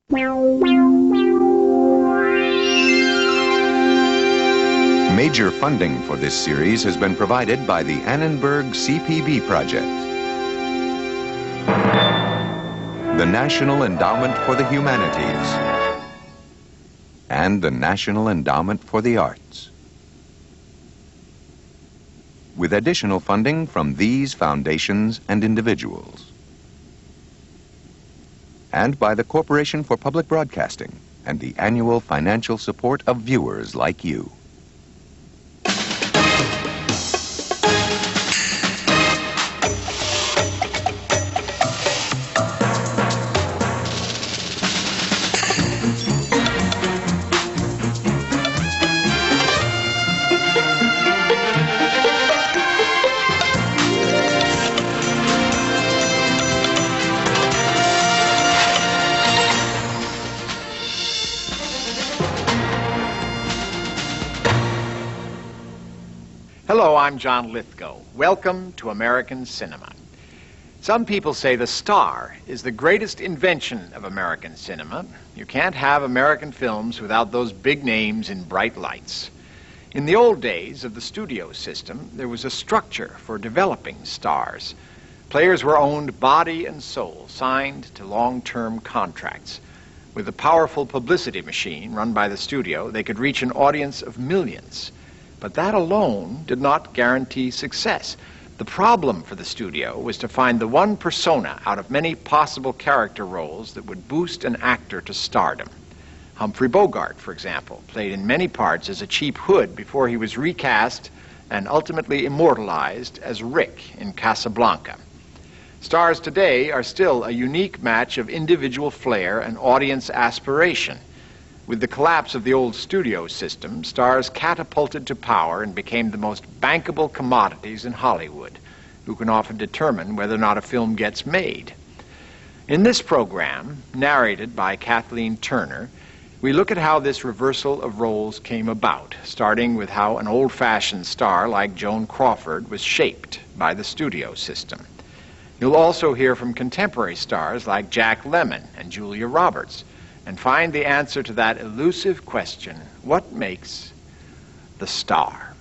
Major funding for this series has been provided by the Annenberg CPB Project, the National Endowment for the Humanities, and the National Endowment for the Arts, with additional funding from these foundations and individuals, and by the Corporation for Public Broadcasting and the annual financial support of viewers like you. Hello, I'm John Lithgow. Welcome to American cinema. Some people say the star is the greatest invention of American cinema. You can't have American films without those big names in bright lights. In the old days of the studio system, there was a structure for developing stars. Players were owned body and soul, signed to long-term contracts. With a powerful publicity machine run by the studio, they could reach an audience of millions. But that alone did not guarantee success. The problem for the studio was to find the one persona out of many possible character roles that would boost an actor to stardom. Humphrey Bogart, for example, played in many parts as a cheap hood before he was recast and ultimately immortalized as Rick in Casablanca. Stars today are still a unique match of individual flair and audience aspiration. With the collapse of the old studio system, stars catapulted to power and became the most bankable commodities in Hollywood, who can often determine whether or not a film gets made. In this program, narrated by Kathleen Turner, we look at how this reversal of roles came about, starting with how an old-fashioned star like Joan Crawford was shaped by the studio system. You'll also hear from contemporary stars like Jack Lemmon and Julia Roberts, and find the answer to that elusive question, what makes the star?